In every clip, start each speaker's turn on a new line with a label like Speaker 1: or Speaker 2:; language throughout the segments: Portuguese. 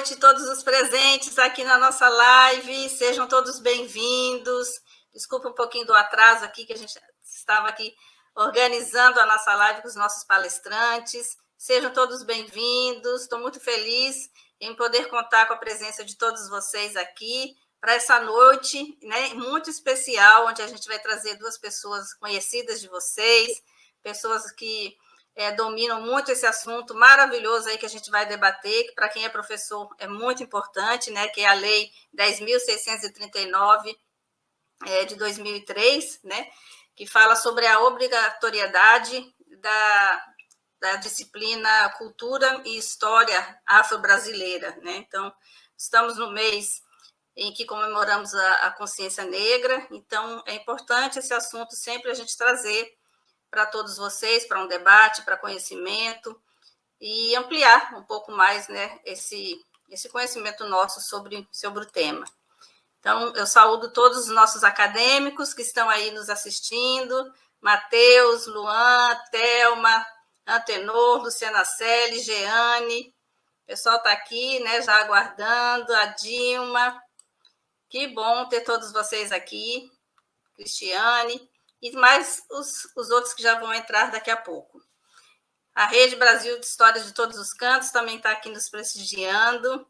Speaker 1: noite, todos os presentes aqui na nossa live, sejam todos bem-vindos. Desculpa um pouquinho do atraso aqui, que a gente estava aqui organizando a nossa live com os nossos palestrantes. Sejam todos bem-vindos, estou muito feliz em poder contar com a presença de todos vocês aqui para essa noite, né, muito especial, onde a gente vai trazer duas pessoas conhecidas de vocês, pessoas que dominam muito esse assunto maravilhoso aí que a gente vai debater, que para quem é professor é muito importante, né, que é a Lei 10.639 de 2003, né, que fala sobre a obrigatoriedade da disciplina Cultura e História Afro-Brasileira, né? Então, estamos no mês em que comemoramos a consciência negra, então é importante esse assunto sempre a gente trazer para todos vocês, para um debate, para conhecimento, e ampliar um pouco mais, né, esse conhecimento nosso sobre o tema. Então, eu saúdo todos os nossos acadêmicos que estão aí nos assistindo, Matheus, Luan, Thelma, Antenor, Luciana Selle, Jeane, o pessoal está aqui, né, já aguardando, a Dilma, que bom ter todos vocês aqui, Cristiane, e mais os outros que já vão entrar daqui a pouco. A Rede Brasil de Histórias de Todos os Cantos também está aqui nos prestigiando.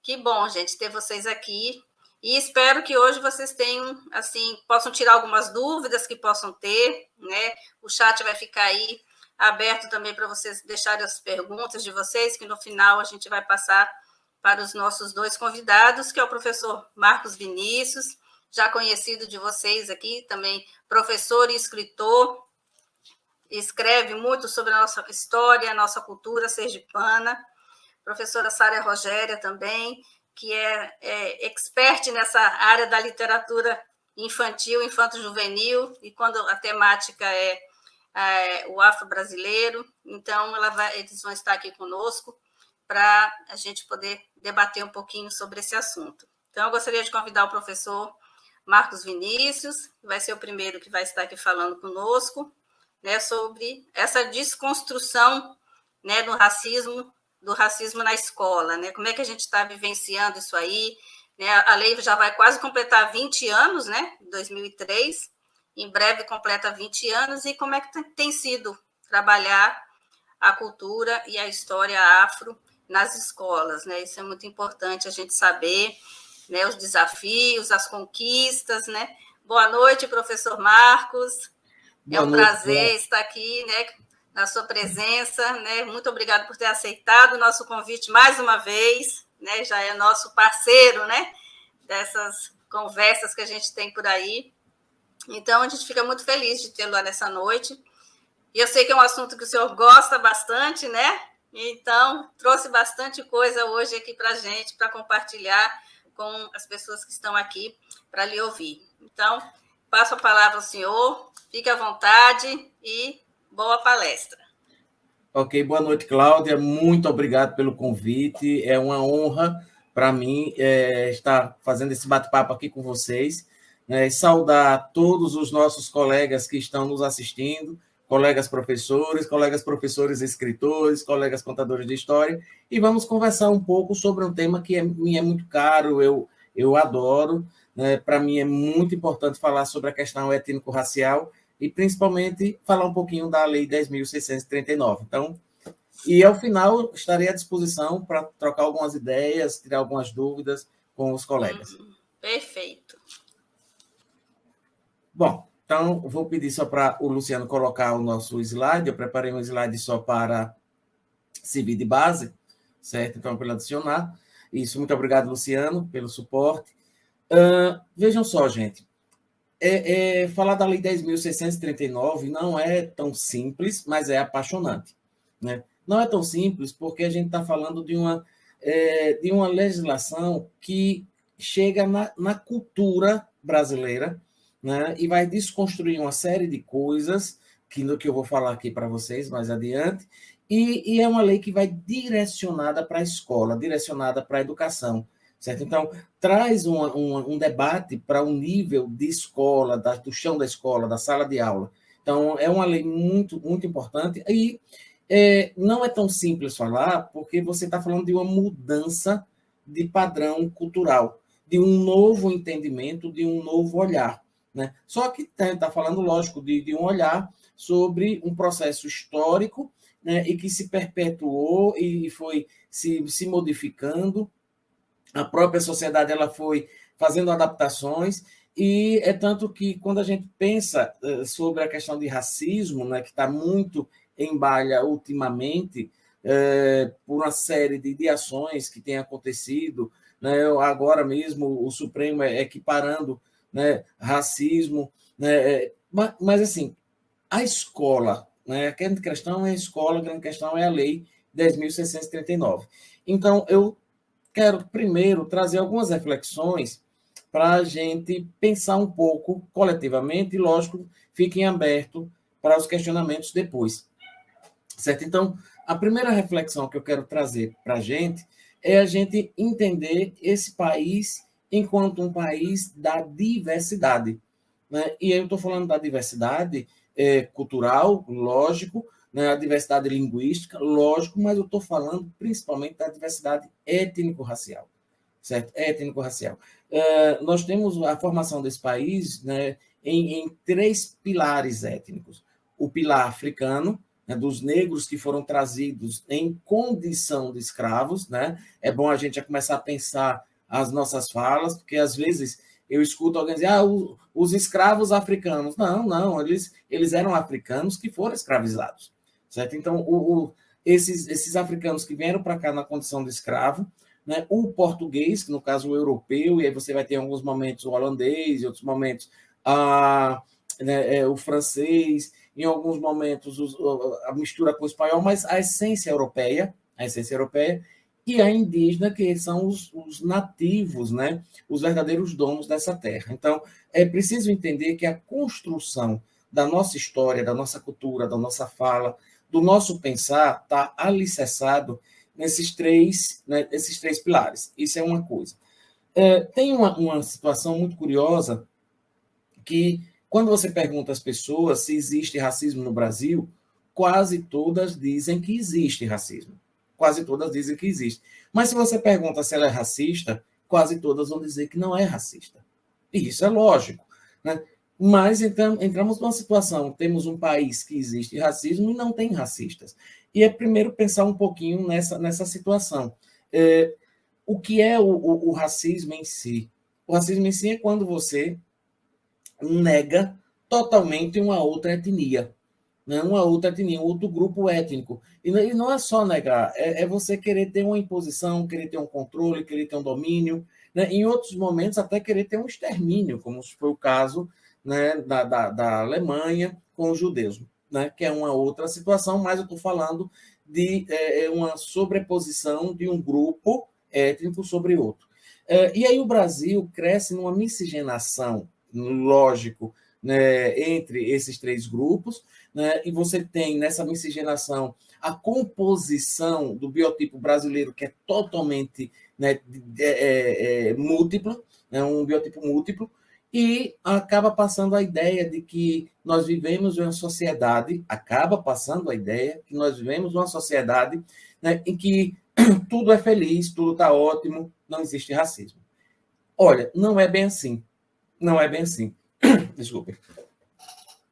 Speaker 1: Que bom, gente, ter vocês aqui. E espero que hoje vocês tenham, assim, possam tirar algumas dúvidas que possam ter, né? O chat vai ficar aí aberto também para vocês deixarem as perguntas de vocês, que no final a gente vai passar para os nossos dois convidados, que é o professor Marcos Vinícius, já conhecido de vocês aqui, também professor e escritor, escreve muito sobre a nossa história, a nossa cultura sergipana. Professora Sara Rogéria também, que é expert nessa área da literatura infantil, infanto-juvenil, e quando a temática é o afro-brasileiro, então eles vão estar aqui conosco para a gente poder debater um pouquinho sobre esse assunto. Então, eu gostaria de convidar o professor Marcos Vinícius, que vai ser o primeiro que vai estar aqui falando conosco, né, sobre essa desconstrução, né, do racismo na escola, né? Como é que a gente está vivenciando isso aí, né? A lei já vai quase completar 20 anos, né? 2003, em breve completa 20 anos, e como é que tem sido trabalhar a cultura e a história afro nas escolas, né? Isso é muito importante a gente saber, né, os desafios, as conquistas, né? Boa noite, professor Marcos. É um prazer estar aqui, né, na sua presença, né? Muito obrigado por ter aceitado o nosso convite mais uma vez, né? Já é nosso parceiro, né, dessas conversas que a gente tem por aí. Então, a gente fica muito feliz de tê-lo lá nessa noite. E eu sei que é um assunto que o senhor gosta bastante, né? Então, trouxe bastante coisa hoje aqui para a gente, para compartilhar com as pessoas que estão aqui para lhe ouvir. Então, passo a palavra ao senhor, fique à vontade e boa palestra.
Speaker 2: Ok, boa noite, Cláudia. Muito obrigado pelo convite. É uma honra para mim estar fazendo esse bate-papo aqui com vocês. Saudar todos os nossos colegas que estão nos assistindo, colegas professores escritores, colegas contadores de história, e vamos conversar um pouco sobre um tema que me é muito caro, eu adoro, né? Para mim é muito importante falar sobre a questão étnico-racial e, principalmente, falar um pouquinho da Lei 10.639. Então, e ao final estarei à disposição para trocar algumas ideias, tirar algumas dúvidas com os colegas.
Speaker 1: Perfeito.
Speaker 2: Bom, então, vou pedir só para o Luciano colocar o nosso slide. Eu preparei um slide só para servir de base, certo? Então, para ele adicionar. Isso, muito obrigado, Luciano, pelo suporte. Vejam só, gente. Falar da Lei 10.639 não é tão simples, mas é apaixonante, né? Não é tão simples porque a gente está falando de uma legislação que chega na cultura brasileira, né, e vai desconstruir uma série de coisas que eu vou falar aqui para vocês mais adiante, e é uma lei que vai direcionada para a escola, direcionada para a educação, certo? Então, traz um debate para o nível de escola, do chão da escola, da sala de aula. Então, é uma lei muito, muito importante, e não é tão simples falar, porque você está falando de uma mudança de padrão cultural, de um novo entendimento, de um novo olhar, né? Só que está falando, lógico, de um olhar sobre um processo histórico, né, e que se perpetuou e foi se modificando. A própria sociedade ela foi fazendo adaptações, e é tanto que, quando a gente pensa sobre a questão de racismo, né, que está muito em baila ultimamente, por uma série de ações que têm acontecido, né, agora mesmo o Supremo equiparando, né, racismo, né, mas, assim, a escola, né, a grande questão é a escola, a grande questão é a Lei 10.639. Então, eu quero primeiro trazer algumas reflexões para a gente pensar um pouco coletivamente, e, lógico, fiquem abertos para os questionamentos depois. Certo? Então, a primeira reflexão que eu quero trazer para a gente é a gente entender esse país enquanto um país da diversidade, né? E eu estou falando da diversidade cultural, lógico, né? A diversidade linguística, lógico, mas eu estou falando principalmente da diversidade étnico-racial, certo? Étnico-racial. Nós temos a formação desse país, né, em três pilares étnicos. O pilar africano, né, dos negros que foram trazidos em condição de escravos, né? É bom a gente já começar a pensar as nossas falas, porque às vezes eu escuto alguém dizer, os escravos africanos. Não, eles eram africanos que foram escravizados, certo? Então, esses africanos que vieram para cá na condição de escravo, né, o português, que no caso o europeu, e aí você vai ter em alguns momentos o holandês, em outros momentos o francês, em alguns momentos a mistura com o espanhol, mas a essência europeia, e a indígena, que são os nativos, né, os verdadeiros donos dessa terra. Então, é preciso entender que a construção da nossa história, da nossa cultura, da nossa fala, do nosso pensar, está alicerçado nesses três pilares. Isso é uma coisa. Tem uma situação muito curiosa que, quando você pergunta às pessoas se existe racismo no Brasil, quase todas dizem que existe racismo. Quase todas dizem que existe. Mas se você pergunta se ela é racista, quase todas vão dizer que não é racista. E isso é lógico, né? Mas então, entramos numa situação, temos um país que existe racismo e não tem racistas. E é primeiro pensar um pouquinho nessa situação. O que é o racismo em si? O racismo em si é quando você nega totalmente uma outra etnia, né? Uma outra etnia, um outro grupo étnico. E não é só negar, é você querer ter uma imposição, querer ter um controle, querer ter um domínio, né? Em outros momentos, até querer ter um extermínio, como foi o caso, né, da Alemanha com os judeus, né? Que é uma outra situação, mas eu estou falando de uma sobreposição de um grupo étnico sobre outro. E aí o Brasil cresce numa miscigenação, lógico, né, entre esses três grupos, né, e você tem nessa miscigenação a composição do biotipo brasileiro, que é totalmente, né, múltiplo, né, um biotipo múltiplo, e acaba passando a ideia de que nós vivemos em uma sociedade, né, em que tudo é feliz, tudo está ótimo, não existe racismo. Olha, não é bem assim. Não é bem assim. Desculpe.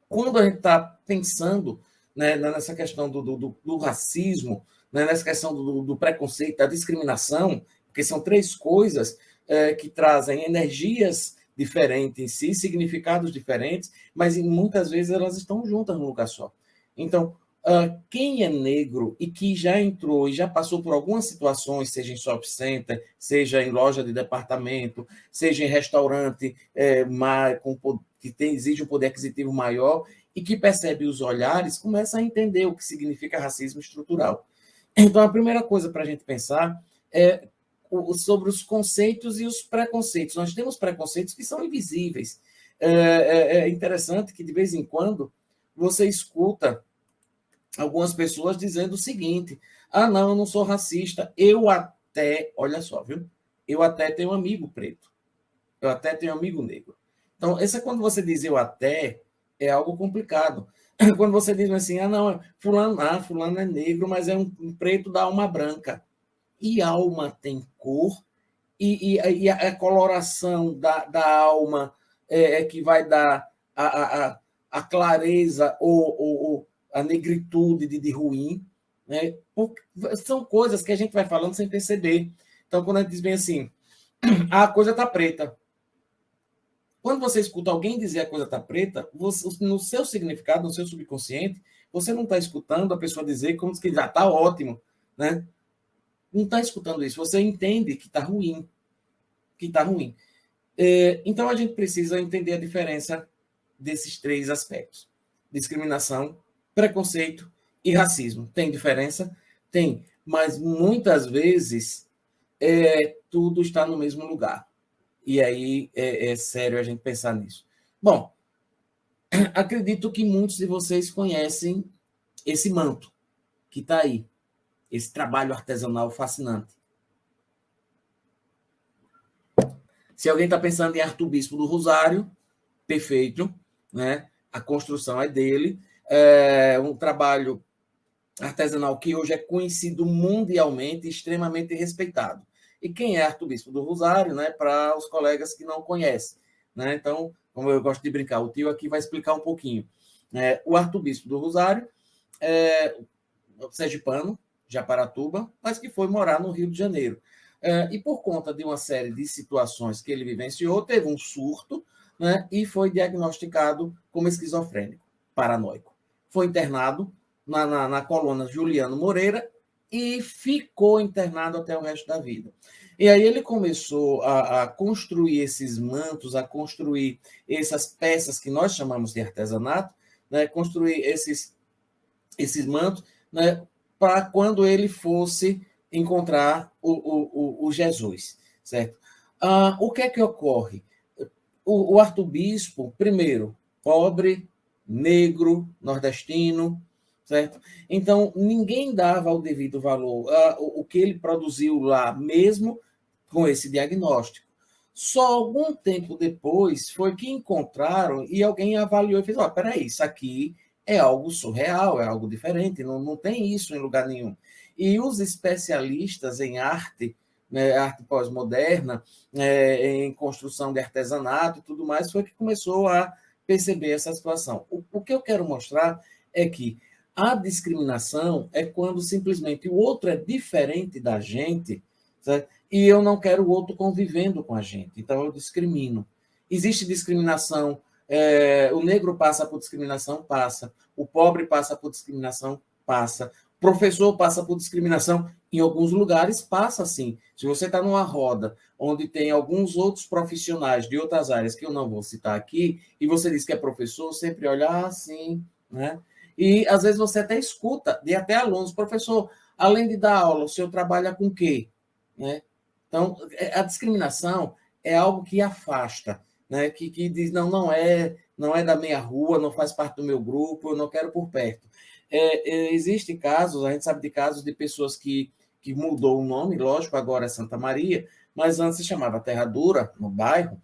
Speaker 2: Quando a gente está pensando, né, nessa questão do racismo, né, nessa questão do preconceito, da discriminação, porque são três coisas que trazem energias diferentes em si, significados diferentes, mas muitas vezes elas estão juntas num lugar só. Então, quem é negro e que já entrou e já passou por algumas situações, seja em shopping center, seja em loja de departamento, seja em restaurante que exige um poder aquisitivo maior, e que percebe os olhares, começa a entender o que significa racismo estrutural. Então, a primeira coisa para a gente pensar é sobre os conceitos e os preconceitos. Nós temos preconceitos que são invisíveis. É interessante que, de vez em quando, você escuta algumas pessoas dizendo o seguinte: não, eu não sou racista, olha só, viu? Eu até tenho um amigo preto, eu até tenho um amigo negro. Então, esse é quando você diz eu até, é algo complicado. Quando você diz assim, não, fulano é negro, mas é um preto da alma branca. E alma tem cor e a coloração da alma que vai dar a clareza ou a negritude de ruim, né? São coisas que a gente vai falando sem perceber. Então, quando a gente diz bem assim, a coisa está preta. Quando você escuta alguém dizer a coisa está preta, no seu significado, no seu subconsciente, você não está escutando a pessoa dizer como se já está ótimo, né? Não está escutando isso. Você entende que está ruim, que está ruim. Então, a gente precisa entender a diferença desses três aspectos: discriminação, preconceito e racismo. Tem diferença? Tem, mas muitas vezes tudo está no mesmo lugar. E aí é sério a gente pensar nisso. Bom, acredito que muitos de vocês conhecem esse manto que está aí, esse trabalho artesanal fascinante. Se alguém está pensando em Arcebispo do Rosário, perfeito, né? A construção é dele. É um trabalho artesanal que hoje é conhecido mundialmente, extremamente respeitado. E quem é Arcebispo do Rosário, né? Para os colegas que não conhecem, né? Então, como eu gosto de brincar, o tio aqui vai explicar um pouquinho. O Arcebispo do Rosário é sergipano, Japaratuba, mas que foi morar no Rio de Janeiro. E por conta de uma série de situações que ele vivenciou, teve um surto, né, e foi diagnosticado como esquizofrênico, paranoico. Foi internado na colônia Juliano Moreira e ficou internado até o resto da vida. E aí ele começou a construir esses mantos, a construir essas peças que nós chamamos de artesanato, né, construir esses mantos, né, para quando ele fosse encontrar o Jesus, certo? O que é que ocorre? O arcebispo, primeiro, pobre, negro, nordestino, certo? Então, ninguém dava o devido valor o que ele produziu lá, mesmo com esse diagnóstico. Só algum tempo depois foi que encontraram e alguém avaliou e fez: peraí, isso aqui é algo surreal, é algo diferente, não tem isso em lugar nenhum. E os especialistas em arte, né, arte pós-moderna, em construção de artesanato e tudo mais, foi que começou a perceber essa situação. O que eu quero mostrar é que a discriminação é quando simplesmente o outro é diferente da gente, certo? E eu não quero o outro convivendo com a gente, então eu discrimino. Existe discriminação. O negro passa por discriminação? Passa. O pobre passa por discriminação? Passa. O professor passa por discriminação? Em alguns lugares passa, sim. Se você está numa roda onde tem alguns outros profissionais de outras áreas, que eu não vou citar aqui, e você diz que é professor, sempre olha assim, né? E, às vezes, você até escuta, de até alunos: professor, além de dar aula, o senhor trabalha com o quê? Né? Então, a discriminação é algo que afasta, né? Que diz: não é da minha rua, não faz parte do meu grupo, eu não quero por perto. Existem casos, a gente sabe de casos de pessoas que mudou o nome, lógico, agora é Santa Maria, mas antes se chamava Terra Dura, no bairro,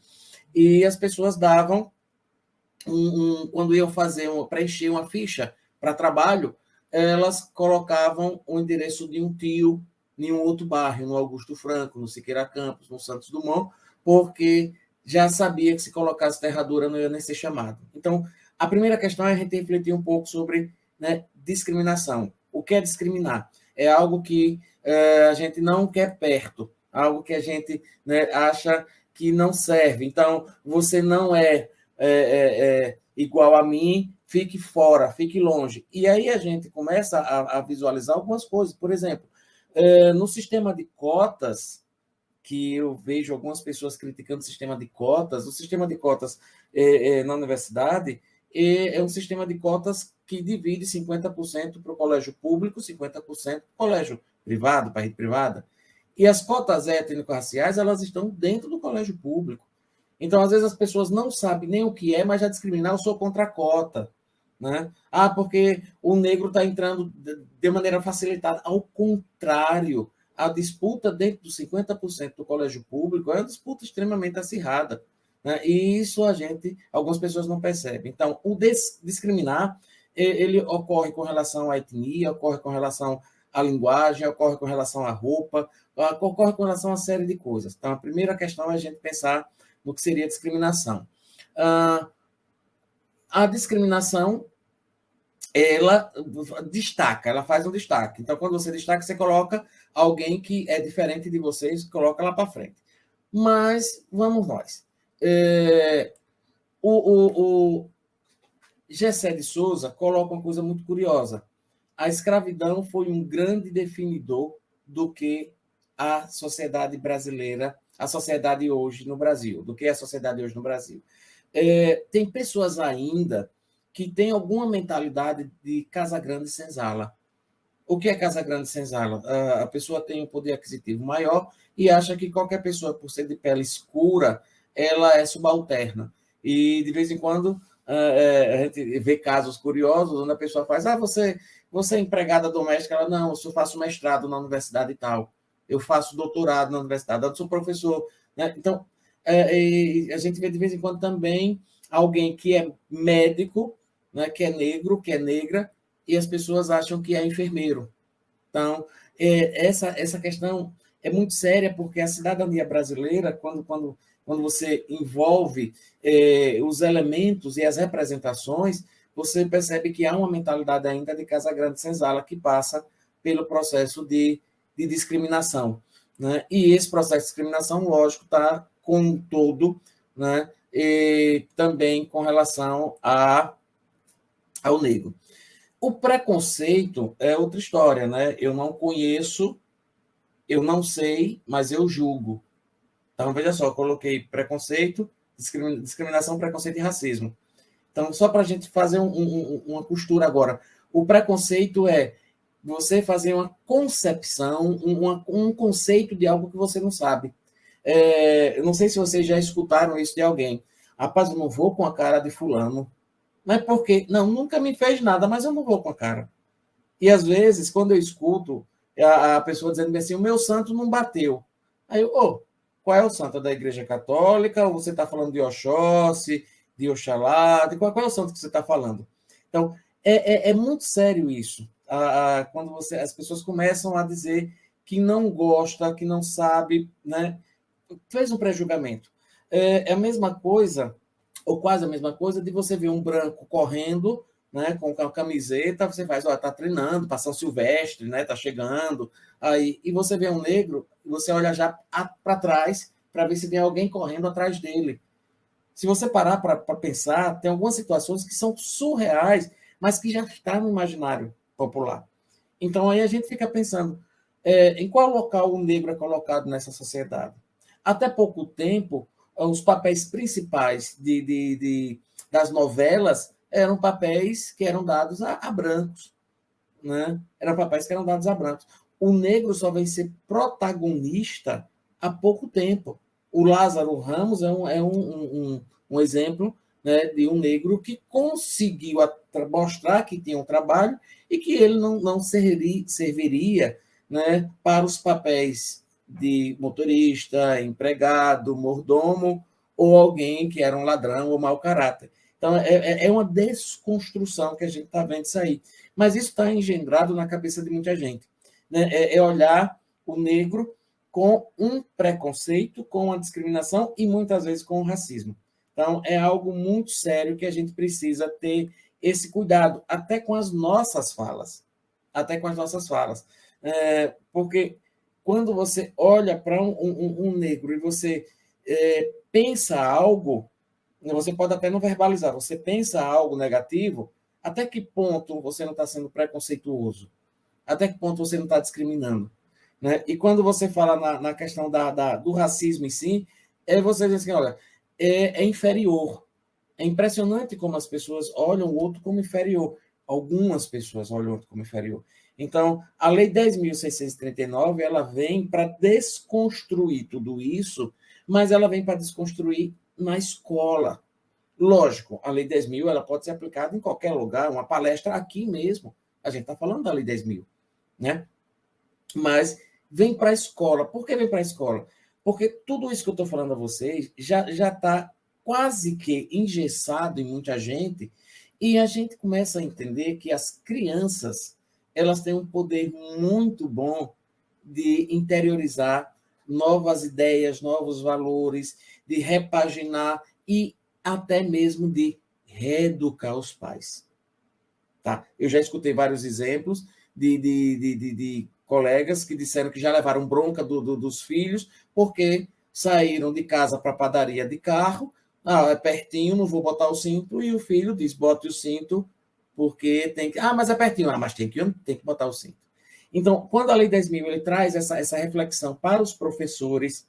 Speaker 2: e as pessoas davam, quando iam preencher uma ficha para trabalho, elas colocavam o endereço de um tio em um outro bairro, no Augusto Franco, no Siqueira Campos, no Santos Dumont, porque já sabia que se colocasse Terra Dura não ia nem ser chamado. Então, a primeira questão é a gente refletir um pouco sobre, né, discriminação. O que é discriminar? É algo que a gente não quer perto, algo que a gente, né, acha que não serve. Então, você não é igual a mim, fique fora, fique longe. E aí a gente começa a visualizar algumas coisas. Por exemplo, no sistema de cotas, que eu vejo algumas pessoas criticando o sistema de cotas na universidade é um sistema de cotas que divide 50% para o colégio público, 50% para o colégio privado, para a rede privada. E as cotas étnico-raciais, elas estão dentro do colégio público. Então, às vezes, as pessoas não sabem nem o que é, mas já discriminar: eu sou contra a cota. Né? Porque o negro está entrando de maneira facilitada. Ao contrário, a disputa dentro dos 50% do colégio público é uma disputa extremamente acirrada. Né? E isso algumas pessoas não percebem. Então, o discriminar, ele ocorre com relação à etnia, ocorre com relação à linguagem, ocorre com relação à roupa, ocorre com relação a uma série de coisas. Então, a primeira questão é a gente pensar no que seria discriminação. A discriminação, ela destaca, ela faz um destaque. Então, quando você destaca, você coloca alguém que é diferente de vocês, coloca lá para frente. Mas, vamos nós. O Gessé de Souza coloca uma coisa muito curiosa. A escravidão foi um grande definidor do que a sociedade brasileira, a sociedade hoje no Brasil, do que é a sociedade hoje no Brasil. Tem pessoas ainda que têm alguma mentalidade de Casa Grande e Senzala. O que é Casa Grande e Senzala? A pessoa tem um poder aquisitivo maior e acha que qualquer pessoa, por ser de pele escura, ela é subalterna. E, de vez em quando, a gente vê casos curiosos onde a pessoa faz, você é empregada doméstica? Ela, não, eu faço mestrado na universidade e tal. Eu faço doutorado na universidade, eu sou professor. Né? Então, a gente vê, de vez em quando, também alguém que é médico, né, que é negro, que é negra, e as pessoas acham que é enfermeiro. Então, essa questão é muito séria, porque a cidadania brasileira, quando você envolve os elementos e as representações, você percebe que há uma mentalidade ainda de Casa Grande Senzala que passa pelo processo de discriminação. Né? E esse processo de discriminação, lógico, está com todo, né? E também com relação ao negro. O preconceito é outra história, né? Eu não conheço, eu não sei, mas eu julgo. Então, veja só, eu coloquei preconceito, discriminação, preconceito e racismo. Então, só para a gente fazer uma costura agora. O preconceito é você fazer uma concepção, um conceito de algo que você não sabe. Eu não sei se vocês já escutaram isso de alguém. Rapaz, eu não vou com a cara de fulano. Mas por quê? Não, nunca me fez nada, mas eu não vou com a cara. E, às vezes, quando eu escuto a pessoa dizendo assim, o meu santo não bateu. Aí eu, qual é o santo? Da Igreja Católica? Ou você está falando de Oxóssi, de Oxalá? Qual é o santo que você está falando? Então, é muito sério isso. Quando as pessoas começam a dizer que não gosta, que não sabe, né? Fez um pré-julgamento. É a mesma coisa, ou quase a mesma coisa, de você ver um branco correndo, né, com a camiseta, você faz, está treinando, para São Silvestre, né, está chegando, aí, e você vê um negro, você olha já para trás, para ver se tem alguém correndo atrás dele. Se você parar para pensar, tem algumas situações que são surreais, mas que já está no imaginário popular. Então, aí a gente fica pensando, em qual local o negro é colocado nessa sociedade? Até pouco tempo, os papéis principais das novelas eram papéis que eram dados a brancos. Né? Eram papéis que eram dados a brancos. O negro só vem ser protagonista há pouco tempo. O Lázaro Ramos é um exemplo, né, de um negro que conseguiu mostrar que tinha um trabalho e que ele não serviria, né, para os papéis de motorista, empregado, mordomo, ou alguém que era um ladrão ou mau caráter. Então, é uma desconstrução que a gente está vendo isso aí. Mas isso está engendrado na cabeça de muita gente. Né? É olhar o negro com um preconceito, com uma discriminação e, muitas vezes, com o racismo. Então, é algo muito sério que a gente precisa ter esse cuidado, até com as nossas falas. Até com as nossas falas. Porque quando você olha para um negro e você pensa algo, você pode até não verbalizar, você pensa algo negativo, até que ponto você não está sendo preconceituoso? Até que ponto você não está discriminando? Né? E quando você fala na questão do racismo em si, você diz assim, olha, é inferior. É impressionante como as pessoas olham o outro como inferior. Algumas pessoas olham o outro como inferior. Então, a Lei 10.639, ela vem para desconstruir tudo isso, mas ela vem para desconstruir na escola. Lógico, a Lei 10.000 ela pode ser aplicada em qualquer lugar, uma palestra aqui mesmo. A gente está falando da Lei 10.000, né? Mas vem para a escola. Por que vem para a escola? Porque tudo isso que eu estou falando a vocês já está quase que engessado em muita gente, e a gente começa a entender que as crianças elas têm um poder muito bom de interiorizar novas ideias, novos valores, de repaginar e até mesmo de reeducar os pais. Tá? Eu já escutei vários exemplos de colegas que disseram que já levaram bronca dos filhos porque saíram de casa para a padaria de carro, é pertinho, não vou botar o cinto, e o filho diz, bote o cinto, porque tem que... mas é pertinho, mas tem que botar o cinto. Então, quando a Lei 10.000 ele traz essa reflexão para os professores,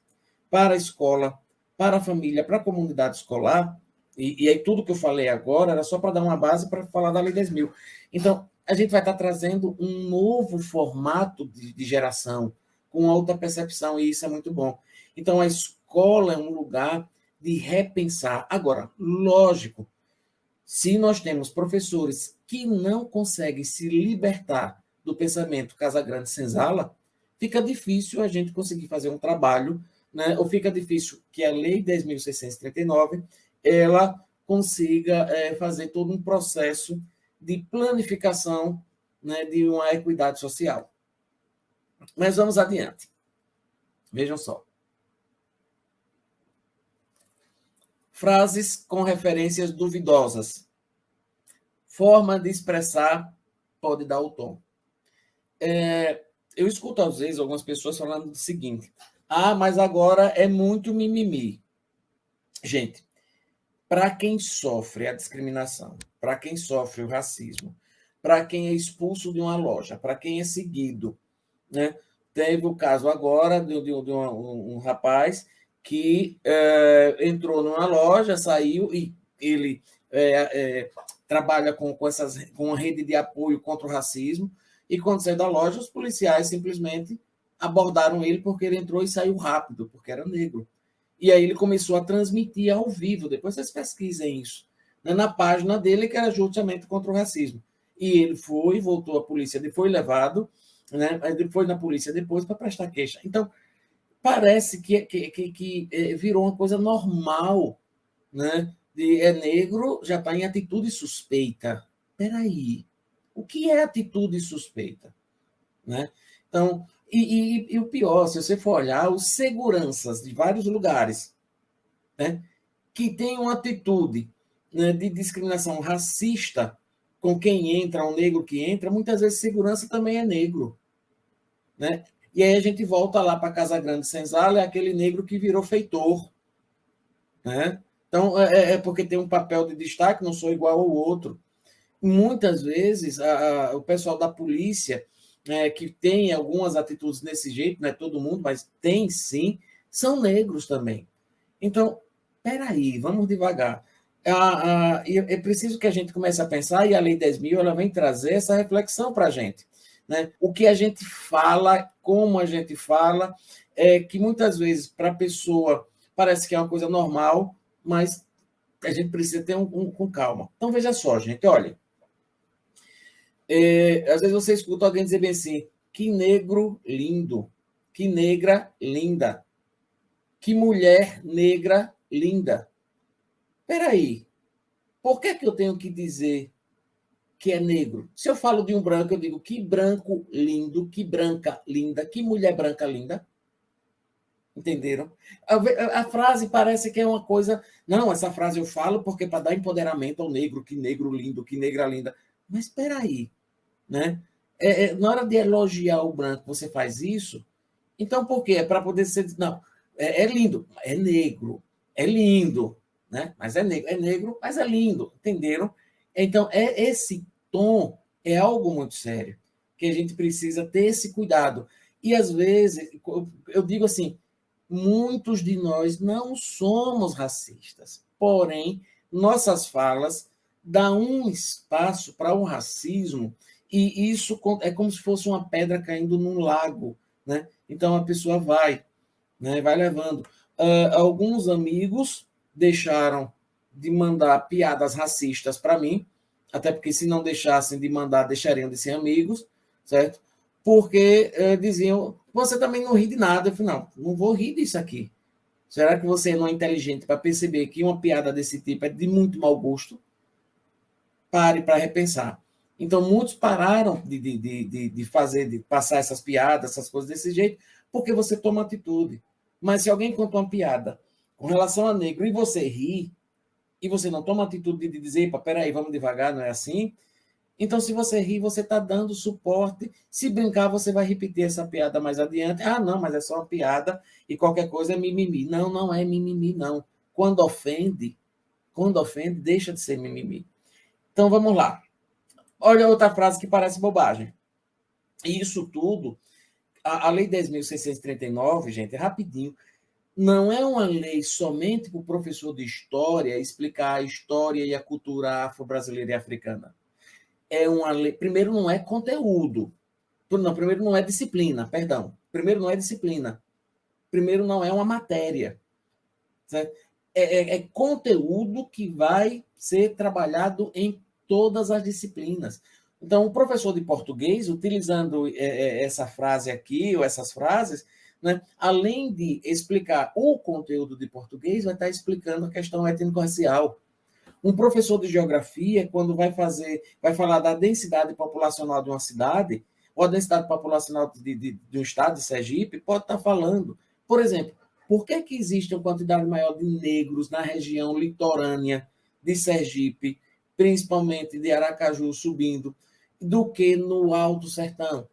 Speaker 2: para a escola, para a família, para a comunidade escolar, e aí tudo que eu falei agora era só para dar uma base para falar da Lei 10.000. Então, a gente vai estar trazendo um novo formato de geração, com outra percepção, e isso é muito bom. Então, a escola é um lugar de repensar. Agora, lógico, se nós temos professores que não conseguem se libertar do pensamento Casa Grande Senzala, fica difícil a gente conseguir fazer um trabalho, né? Ou fica difícil que a Lei 10.639 ela consiga fazer todo um processo de planificação, né, de uma equidade social. Mas vamos adiante. Vejam só. Frases com referências duvidosas. Forma de expressar pode dar o tom. Eu escuto, às vezes, algumas pessoas falando o seguinte: mas agora é muito mimimi. Gente, para quem sofre a discriminação, para quem sofre o racismo, para quem é expulso de uma loja, para quem é seguido, né? Teve o caso agora de um rapaz que entrou numa loja, saiu e ele trabalha com uma rede de apoio contra o racismo, e quando saiu da loja, os policiais simplesmente abordaram ele porque ele entrou e saiu rápido, porque era negro. E aí ele começou a transmitir ao vivo, depois vocês pesquisem isso, né, na página dele, que era justamente contra o racismo. E ele voltou à polícia, ele foi levado, né, ele foi na polícia depois para prestar queixa. Então, parece que virou uma coisa normal, né? É negro, já está em atitude suspeita. Espera aí, o que é atitude suspeita? Né? Então, e o pior, se você for olhar, os seguranças de vários lugares, né, que têm uma atitude, né, de discriminação racista com quem entra, um negro que entra, muitas vezes segurança também é negro. Né? E aí a gente volta lá para Casa Grande Senzala, é aquele negro que virou feitor. Né? Então, porque tem um papel de destaque, não sou igual ao outro. Muitas vezes, o pessoal da polícia, que tem algumas atitudes desse jeito, não é todo mundo, mas tem sim, são negros também. Então, peraí, vamos devagar. É preciso que a gente comece a pensar, e a Lei 10.000 ela vem trazer essa reflexão para a gente. Né? O que a gente fala, como a gente fala, que muitas vezes para a pessoa parece que é uma coisa normal, mas a gente precisa ter com calma. Então, veja só, gente, olha. Às vezes você escuta alguém dizer bem assim: que negro lindo, que negra linda, que mulher negra linda. Espera aí, por que eu tenho que dizer que é negro? Se eu falo de um branco, eu digo que branco lindo, que branca linda, que mulher branca linda. Entenderam? A frase parece que é uma coisa... Não, essa frase eu falo porque para dar empoderamento ao negro, que negro lindo, que negra linda. Mas espera aí, né? Na hora de elogiar o branco, você faz isso? Então, por quê? É para poder ser... Não, é lindo, é negro, é lindo, né? Mas é negro, mas é lindo, entenderam? Então, esse tom é algo muito sério, que a gente precisa ter esse cuidado. E, às vezes, eu digo assim, muitos de nós não somos racistas, porém, nossas falas dão um espaço para o racismo, e isso é como se fosse uma pedra caindo num lago, né? Então, a pessoa vai, né? Vai levando. Alguns amigos deixaram de mandar piadas racistas para mim, até porque se não deixassem de mandar, deixariam de ser amigos, certo? Porque diziam, você também não ri de nada. Eu falei, não vou rir disso aqui. Será que você não é inteligente para perceber que uma piada desse tipo é de muito mau gosto? Pare para repensar. Então, muitos pararam de fazer, de passar essas piadas, essas coisas desse jeito, porque você toma atitude. Mas se alguém conta uma piada com relação a negro e você ri, e você não toma atitude de dizer, peraí, vamos devagar, não é assim? Então, se você ri, você está dando suporte. Se brincar, você vai repetir essa piada mais adiante. Ah, não, mas é só uma piada e qualquer coisa é mimimi. Não, não é mimimi, não. Quando ofende, deixa de ser mimimi. Então, vamos lá. Olha outra frase que parece bobagem. E isso tudo, a Lei 10.639, gente, é rapidinho, não é uma lei somente para o professor de história explicar a história e a cultura afro-brasileira e africana. É uma lei. Primeiro, não é conteúdo. Não, primeiro, não é disciplina, perdão. Primeiro, não é disciplina. Primeiro, não é uma matéria. Certo? É conteúdo que vai ser trabalhado em todas as disciplinas. Então, o professor de português, utilizando essa frase aqui, ou essas frases, né, além de explicar o conteúdo de português, vai estar explicando a questão étnico-racial. Um professor de geografia, quando vai falar da densidade populacional de uma cidade, ou a densidade populacional de um estado, de Sergipe, pode estar falando. Por exemplo, por que existe uma quantidade maior de negros na região litorânea de Sergipe, principalmente de Aracaju subindo, do que no Alto Sertão?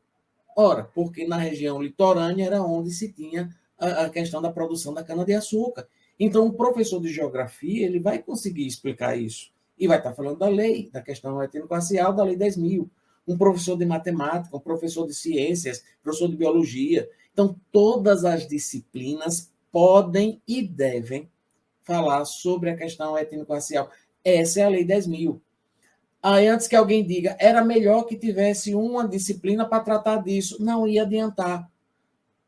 Speaker 2: Ora, porque na região litorânea era onde se tinha a questão da produção da cana-de-açúcar. Então, o professor de geografia ele vai conseguir explicar isso. E vai estar falando da lei, da questão étnico-racial, da lei 10.000. Um professor de matemática, um professor de ciências, professor de biologia. Então, todas as disciplinas podem e devem falar sobre a questão étnico-racial. Essa é a lei 10.000. Aí, antes que alguém diga, era melhor que tivesse uma disciplina para tratar disso. Não ia adiantar.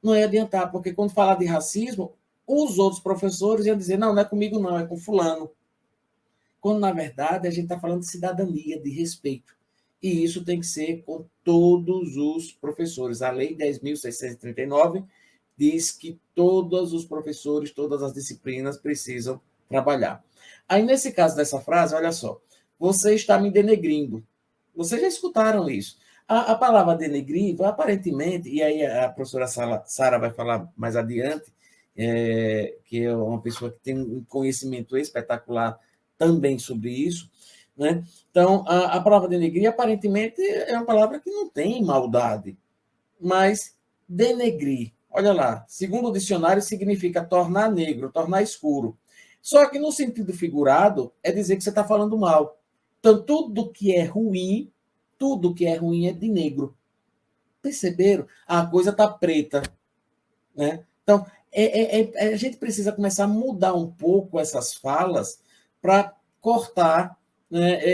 Speaker 2: Não ia adiantar, porque quando falar de racismo, os outros professores iam dizer, não é comigo não, é com fulano. Quando, na verdade, a gente está falando de cidadania, de respeito. E isso tem que ser com todos os professores. A Lei 10.639 diz que todos os professores, todas as disciplinas precisam trabalhar. Aí, nesse caso dessa frase, olha só, você está me denegrindo. Vocês já escutaram isso. A palavra denegrir, aparentemente, e aí a professora Sara vai falar mais adiante, que é uma pessoa que tem um conhecimento espetacular também sobre isso, né? Então, a palavra denegrir, aparentemente, é uma palavra que não tem maldade, mas denegrir, olha lá, segundo o dicionário, significa tornar negro, tornar escuro. Só que no sentido figurado, é dizer que você está falando mal. Então, tudo que é ruim é de negro. Perceberam? A coisa está preta. Né? Então, a gente precisa começar a mudar um pouco essas falas para cortar, né,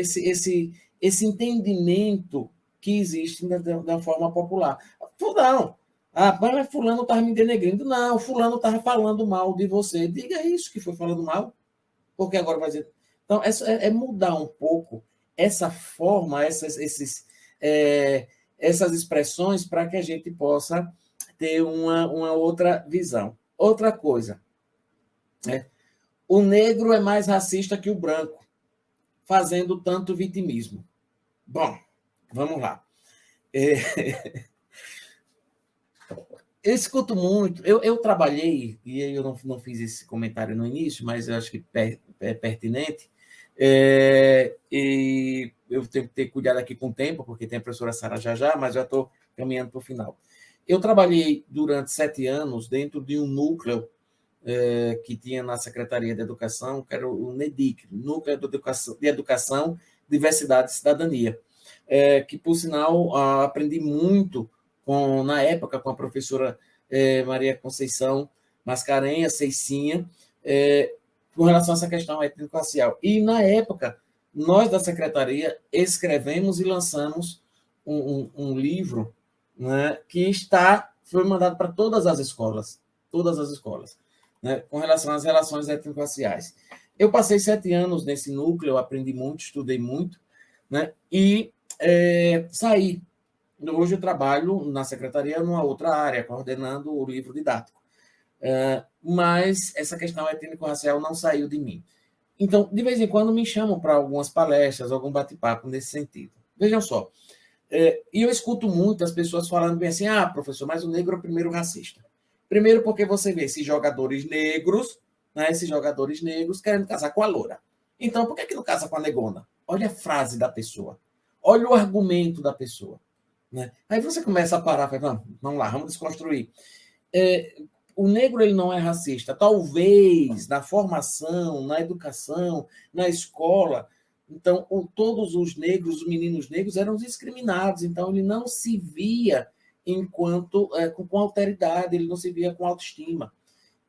Speaker 2: esse entendimento que existe da forma popular. Não. Mas fulano estava me denegrindo. Não, fulano estava falando mal de você. Diga isso que foi falando mal, porque agora vai dizer... Então, é mudar um pouco essa forma, essas expressões para que a gente possa ter uma outra visão. Outra coisa, né? O negro é mais racista que o branco, fazendo tanto vitimismo. Bom, vamos lá. Eu escuto muito, eu trabalhei, e eu não fiz esse comentário no início, mas eu acho que é pertinente, e eu tenho que ter cuidado aqui com o tempo, porque tem a professora Sara já, mas já estou caminhando para o final. Eu trabalhei durante 7 anos dentro de um núcleo que tinha na Secretaria de Educação, que era o NEDIC, Núcleo de Educação, Diversidade e Cidadania, que, por sinal, aprendi muito na época com a professora Maria Conceição Mascarenhas, Ceicinha, com relação a essa questão étnico-racial. E, na época, nós da Secretaria escrevemos e lançamos um livro, né, que foi mandado para todas as escolas, né, com relação às relações étnico-raciais. Eu passei 7 anos nesse núcleo, eu aprendi muito, estudei muito, né, e saí. Hoje eu trabalho na secretaria numa outra área, coordenando o livro didático. Mas essa questão étnico-racial não saiu de mim. Então, de vez em quando, me chamam para algumas palestras, algum bate-papo nesse sentido. Vejam só. E eu escuto muito as pessoas falando bem assim, professor, mas o negro é o primeiro racista. Primeiro porque você vê esses jogadores negros, né, querendo casar com a loura. Então, por que não casa com a negona? Olha a frase da pessoa. Olha o argumento da pessoa. Né? Aí você começa a parar e fala, vamos lá, vamos desconstruir. O negro ele não é racista. Talvez na formação, na educação, na escola, então todos os negros, os meninos negros eram discriminados, então ele não se via enquanto com alteridade, ele não se via com autoestima,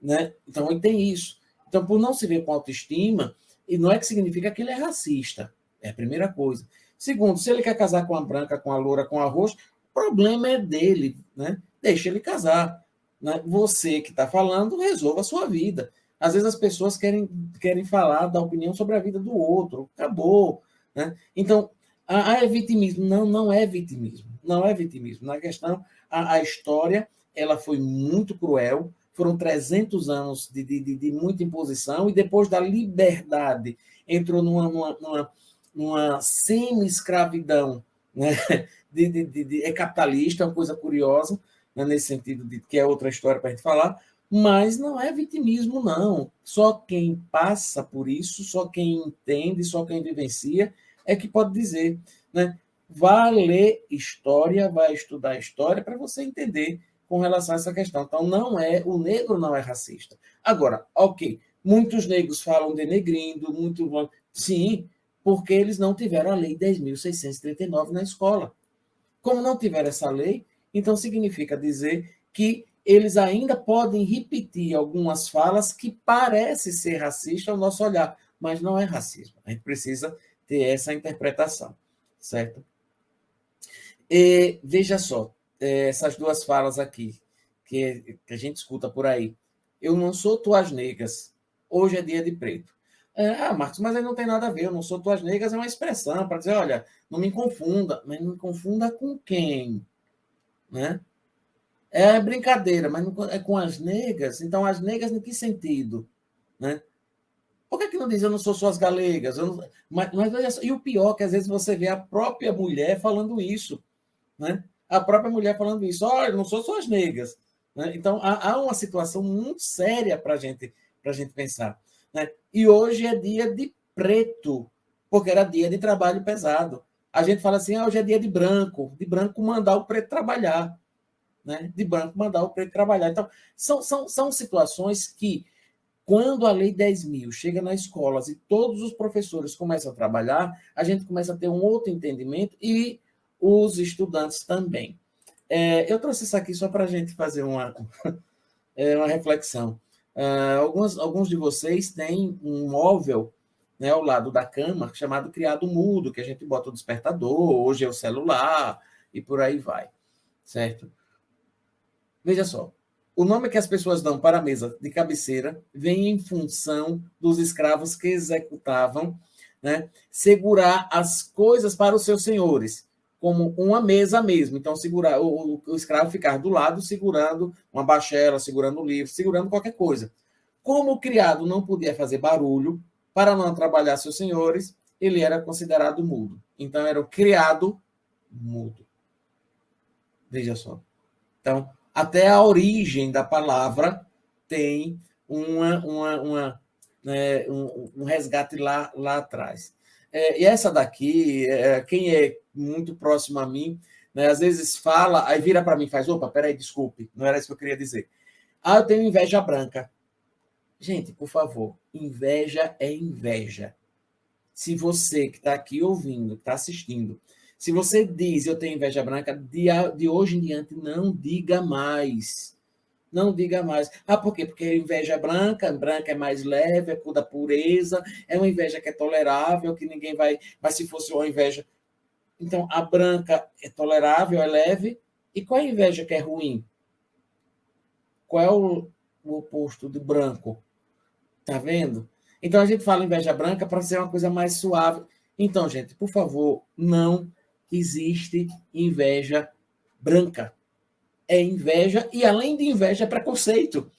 Speaker 2: né? Então ele tem isso. Então por não se ver com autoestima, e não é que significa que ele é racista, é a primeira coisa. Segundo, se ele quer casar com a branca, com a loura, com a roxa, o problema é dele, né? Deixa ele casar. Né? Você que está falando, resolva a sua vida. Às vezes as pessoas querem falar da opinião sobre a vida do outro. Acabou. Né? Então, é vitimismo. Não é vitimismo. Não é vitimismo. Na questão, a história ela foi muito cruel. Foram 300 anos de muita imposição, e depois da liberdade entrou numa semi-escravidão, né? É capitalista, é uma coisa curiosa, né? Nesse sentido, que é outra história para a gente falar, mas não é vitimismo, não. Só quem passa por isso, só quem entende, só quem vivencia, é que pode dizer. Né? Vá ler história, vai estudar história para você entender com relação a essa questão. Então, o negro não é racista. Agora, ok, muitos negros falam denegrindo, sim, porque eles não tiveram a Lei 10.639 na escola. Como não tiveram essa lei, então significa dizer que eles ainda podem repetir algumas falas que parecem ser racistas ao nosso olhar, mas não é racismo. A gente precisa ter essa interpretação, certo? E, veja só, essas duas falas aqui, que a gente escuta por aí. Eu não sou tuas negras, hoje é dia de preto. Marcos, mas aí não tem nada a ver, eu não sou tuas negras, é uma expressão para dizer, olha, não me confunda. Mas não me confunda com quem? Né? É brincadeira, mas não, é com as negras. Então, as negras em que sentido? Né? Por que não diz eu não sou só as galegas? Mas veja só, e o pior é que às vezes você vê a própria mulher falando isso. Né? A própria mulher falando isso. Olha, eu não sou só as negras. Né? Então, há uma situação muito séria para a gente pensar. Né? E hoje é dia de preto, porque era dia de trabalho pesado. A gente fala assim, hoje é dia de branco mandar o preto trabalhar. Né? De branco mandar o preto trabalhar. Então, são situações que, quando a Lei 10.000 chega nas escolas e todos os professores começam a trabalhar, a gente começa a ter um outro entendimento e os estudantes também. Eu trouxe isso aqui só para a gente fazer uma reflexão. Alguns de vocês têm um móvel, né, ao lado da cama, chamado criado mudo, que a gente bota o despertador, hoje é o celular, e por aí vai. Certo? Veja só, o nome que as pessoas dão para a mesa de cabeceira vem em função dos escravos que executavam, né, segurar as coisas para os seus senhores, como uma mesa mesmo. Então, segurar o escravo ficar do lado, segurando uma bachela, segurando um livro, segurando qualquer coisa. Como o criado não podia fazer barulho para não atrapalhar seus senhores, ele era considerado mudo. Então, era o criado mudo. Veja só. Então, até a origem da palavra tem um resgate lá atrás. E essa daqui, quem é muito próximo a mim, né, às vezes fala, aí vira para mim e faz, opa, peraí, desculpe, não era isso que eu queria dizer. Eu tenho inveja branca. Gente, por favor, inveja é inveja. Se você que está aqui ouvindo, que está assistindo, se você diz eu tenho inveja branca, de hoje em diante, não diga mais. Não diga mais. Por quê? Porque a inveja branca é mais leve, é cor da pureza, é uma inveja que é tolerável, que ninguém vai... Mas se fosse uma inveja... Então, a branca é tolerável, é leve. E qual é a inveja que é ruim? Qual é o oposto de branco? Tá vendo? Então, a gente fala inveja branca para ser uma coisa mais suave. Então, gente, por favor, não existe inveja branca. É inveja, e além de inveja, é preconceito.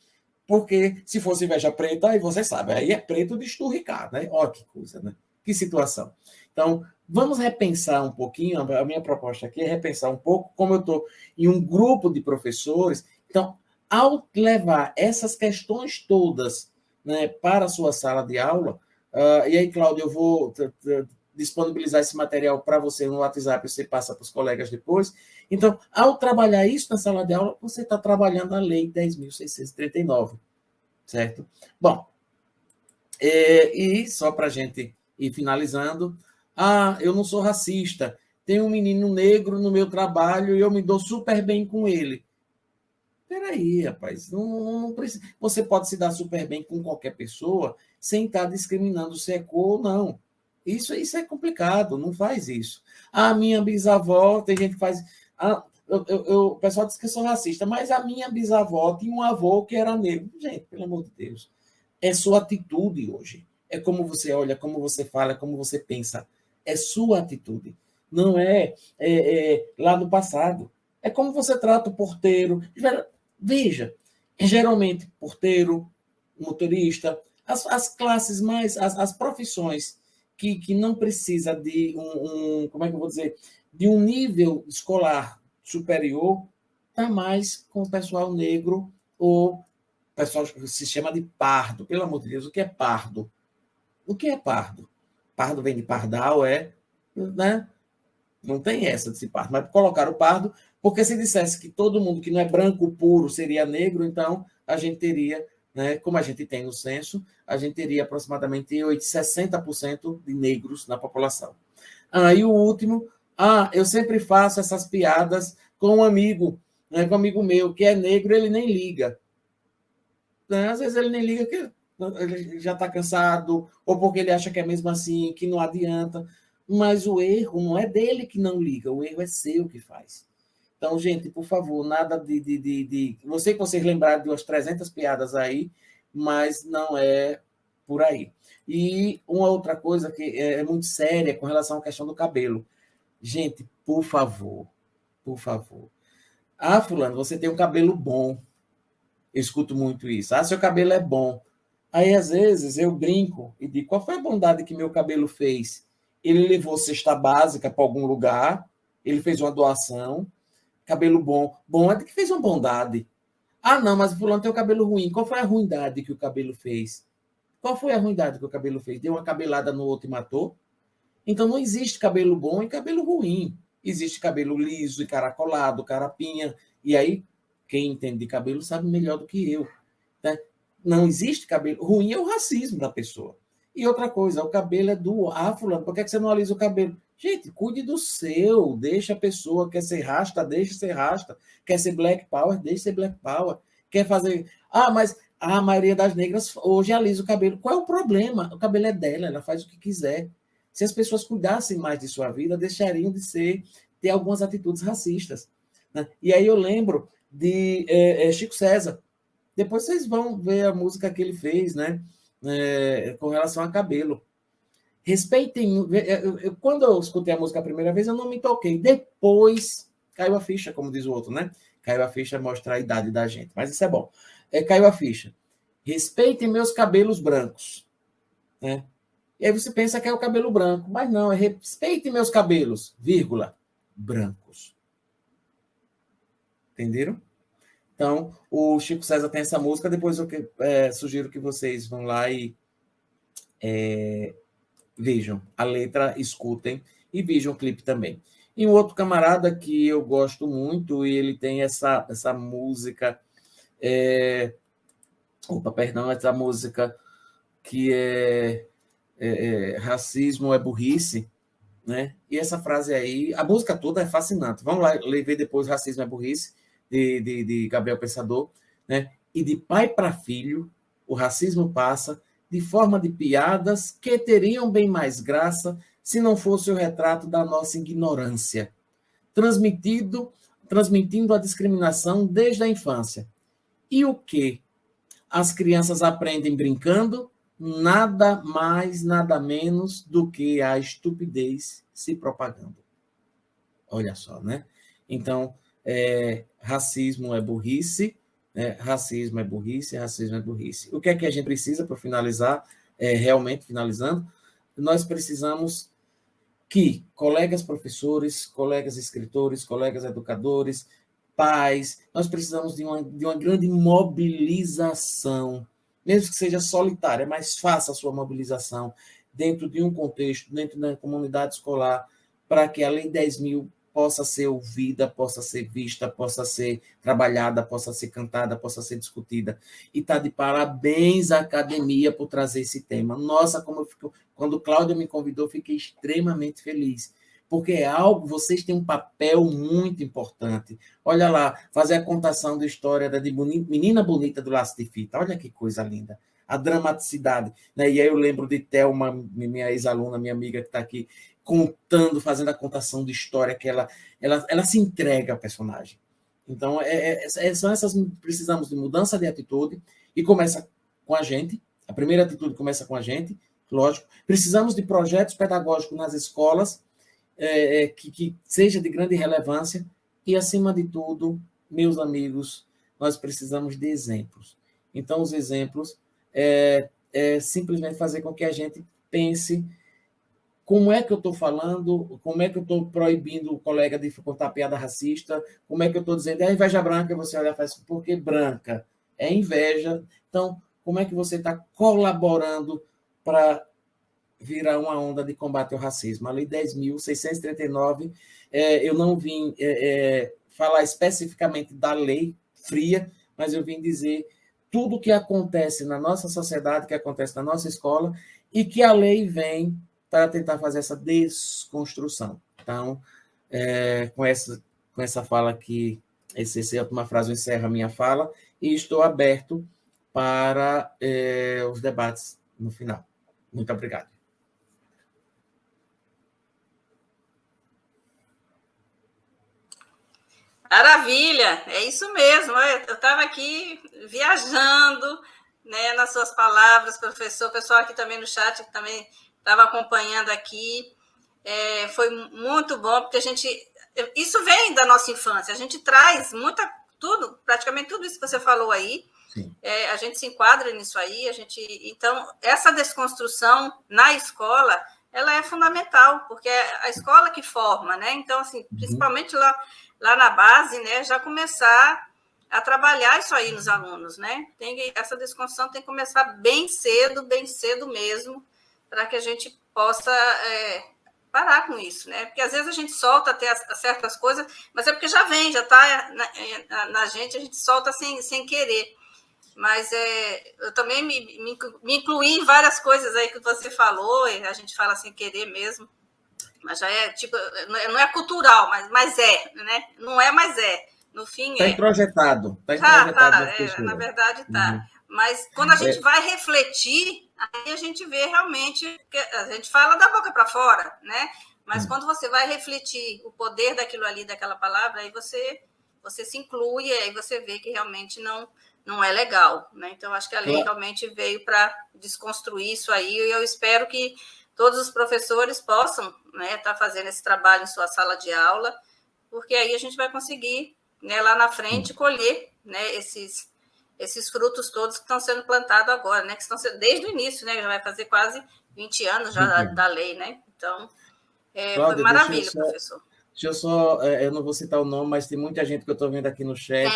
Speaker 2: Porque se fosse inveja preta, aí você sabe, aí é preto de esturricar, né? Olha que coisa, né? Que situação. Então, vamos repensar um pouquinho, a minha proposta aqui é repensar um pouco, como eu estou em um grupo de professores, então, ao levar essas questões todas, né, para a sua sala de aula, e aí, Cláudio, eu vou disponibilizar esse material para você no WhatsApp, você passa para os colegas depois. Então, ao trabalhar isso na sala de aula, você está trabalhando a Lei 10.639, certo? Bom, e só para a gente ir finalizando, eu não sou racista, tem um menino negro no meu trabalho e eu me dou super bem com ele. Peraí, rapaz, não precisa. Você pode se dar super bem com qualquer pessoa sem estar discriminando se é cor ou não. Isso é complicado, não faz isso. A minha bisavó, tem gente que faz. O pessoal diz que eu sou racista, mas a minha bisavó tinha um avô que era negro. Gente, pelo amor de Deus. É sua atitude hoje. É como você olha, como você fala, como você pensa. É sua atitude. Não é lá no passado. É como você trata o porteiro. Veja, geralmente, porteiro, motorista, as classes mais, as profissões que não precisa de como é que eu vou dizer, de um nível escolar superior, está mais com o pessoal negro ou o pessoal que se chama de pardo. Pelo amor de Deus, o que é pardo? O que é pardo? Pardo vem de pardal, né? Não tem essa de se pardo, mas colocaram o pardo, porque se dissesse que todo mundo que não é branco puro seria negro, então a gente teria, né, como a gente tem no censo, a gente teria aproximadamente 60% de negros na população. E o último, eu sempre faço essas piadas com um amigo, né, com um amigo meu, que é negro, ele nem liga. Né? Às vezes ele nem liga, porque ele já está cansado, ou porque ele acha que é mesmo assim, que não adianta. Mas o erro não é dele que não liga, o erro é seu que faz. Então, gente, por favor, nada de... Eu sei que vocês lembraram de umas 300 piadas aí, mas não é por aí. E uma outra coisa que é muito séria com relação à questão do cabelo. Gente, por favor, por favor. Fulano, você tem um cabelo bom. Eu escuto muito isso. Seu cabelo é bom. Aí, às vezes, eu brinco e digo, qual foi a bondade que meu cabelo fez? Ele levou cesta básica para algum lugar, ele fez uma doação, cabelo bom. Bom é de que fez uma bondade. Não, mas o fulano tem o cabelo ruim. Qual foi a ruindade que o cabelo fez? Qual foi a ruindade que o cabelo fez? Deu uma cabelada no outro e matou? Então, não existe cabelo bom e cabelo ruim. Existe cabelo liso e caracolado, carapinha. E aí, quem entende de cabelo sabe melhor do que eu. Né? Não existe cabelo. Ruim é o racismo da pessoa. E outra coisa, o cabelo é do fulano, por que você não alisa o cabelo? Gente, cuide do seu, deixa a pessoa, quer ser rasta, deixa ser rasta, quer ser black power, deixa ser black power, quer fazer... mas a maioria das negras hoje alisa o cabelo. Qual é o problema? O cabelo é dela, ela faz o que quiser. Se as pessoas cuidassem mais de sua vida, deixariam de ter algumas atitudes racistas. Né? E aí eu lembro de Chico César. Depois vocês vão ver a música que ele fez, né? Com relação a cabelo. Respeitem. Quando eu escutei a música a primeira vez, eu não me toquei. Depois caiu a ficha, como diz o outro, né? Caiu a ficha, mostra a idade da gente. Mas isso é bom. Caiu a ficha. Respeitem meus cabelos brancos. Né? E aí você pensa que é o cabelo branco. Mas não, é respeitem meus cabelos, vírgula, brancos. Entenderam? Então, o Chico César tem essa música, depois eu sugiro que vocês vão lá e vejam a letra, escutem e vejam o clipe também. E um outro camarada que eu gosto muito, e ele tem essa música... essa música que racismo é burrice, né? E essa frase aí, a música toda é fascinante. Vamos lá ver depois Racismo é Burrice, de Gabriel Pensador, né? E de pai para filho, o racismo passa de forma de piadas que teriam bem mais graça se não fosse o retrato da nossa ignorância, transmitindo a discriminação desde a infância. E o que? As crianças aprendem brincando, nada mais, nada menos do que a estupidez se propagando. Olha só, né? Então, racismo é burrice, racismo é burrice, racismo é burrice. O que é que a gente precisa para finalizar, realmente finalizando? Nós precisamos que colegas professores, colegas escritores, colegas educadores, pais, nós precisamos de uma grande mobilização, mesmo que seja solitária, mas faça a sua mobilização dentro de um contexto, dentro da comunidade escolar, para que a Lei 10.000 possa ser ouvida, possa ser vista, possa ser trabalhada, possa ser cantada, possa ser discutida. E está de parabéns à academia por trazer esse tema. Nossa, como eu fico... Quando Cláudia me convidou, fiquei extremamente feliz, porque é algo, vocês têm um papel muito importante. Olha lá, fazer a contação da história da Menina Bonita do Laço de Fita, olha que coisa linda. A dramaticidade. Né? E aí eu lembro de Thelma, minha ex-aluna, minha amiga que está aqui, contando, fazendo a contação de história, que ela se entrega ao personagem. Então, são essas... Precisamos de mudança de atitude, e começa com a gente. A primeira atitude começa com a gente, lógico. Precisamos de projetos pedagógicos nas escolas, que seja de grande relevância, e, acima de tudo, meus amigos, nós precisamos de exemplos. Então, os exemplos simplesmente fazer com que a gente pense como é que eu estou falando, como é que eu estou proibindo o colega de contar piada racista, como é que eu estou dizendo, é inveja branca, você olha e faz, por que branca? É inveja. Então, como é que você está colaborando para virar uma onda de combate ao racismo? A Lei 10.639, eu não vim falar especificamente da lei fria, mas eu vim dizer tudo o que acontece na nossa sociedade, que acontece na nossa escola, e que a lei vem para tentar fazer essa desconstrução. Então, com essa fala aqui, essa última frase, eu encerro a minha fala, e estou aberto para os debates no final. Muito obrigado.
Speaker 1: Maravilha, é isso mesmo. Eu estava aqui viajando, né, nas suas palavras, professor. O pessoal aqui também no chat que também estava acompanhando aqui. Foi muito bom, porque isso vem da nossa infância. A gente traz praticamente tudo isso que você falou aí. A gente se enquadra nisso aí. Então, essa desconstrução na escola, ela é fundamental, porque é a escola que forma, né? Então, assim, principalmente lá na base, né, já começar a trabalhar isso aí nos alunos, né? Essa desconstrução tem que começar bem cedo mesmo, para que a gente possa parar com isso, né? Porque às vezes a gente solta até certas coisas, mas é porque já está na gente, a gente solta sem querer. Mas eu também me incluí em várias coisas aí que você falou, e a gente fala sem querer mesmo. Mas já não é cultural, mas né? Não é, mas é. No fim,
Speaker 2: Está introjetado. Está introjetado.
Speaker 1: Na verdade, está. Mas quando a gente vai refletir, aí a gente vê realmente, a gente fala da boca para fora, né? Mas quando você vai refletir o poder daquilo ali, daquela palavra, aí você se inclui, e aí você vê que realmente não é legal, né? Então, acho que a lei realmente veio para desconstruir isso aí, e eu espero que todos os professores possam, né, estar fazendo esse trabalho em sua sala de aula, porque aí a gente vai conseguir, né, lá na frente, colher, né, esses frutos todos que estão sendo plantados agora, né, que estão sendo desde o início, né, já vai fazer quase 20 anos já da lei, né? Então, Cláudia, foi maravilha, professor.
Speaker 2: Deixa eu só, eu não vou citar o nome, mas tem muita gente que eu estou vendo aqui no chat.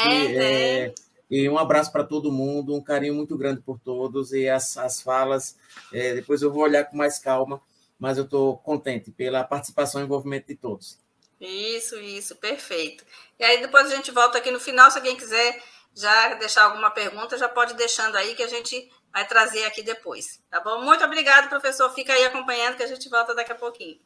Speaker 2: E um abraço para todo mundo, um carinho muito grande por todos, e as falas, depois eu vou olhar com mais calma, mas eu estou contente pela participação e envolvimento de todos.
Speaker 1: Isso, perfeito. E aí depois a gente volta aqui no final, se alguém quiser já deixar alguma pergunta, já pode ir deixando aí, que a gente vai trazer aqui depois, tá bom? Muito obrigado, professor, fica aí acompanhando, que a gente volta daqui a pouquinho.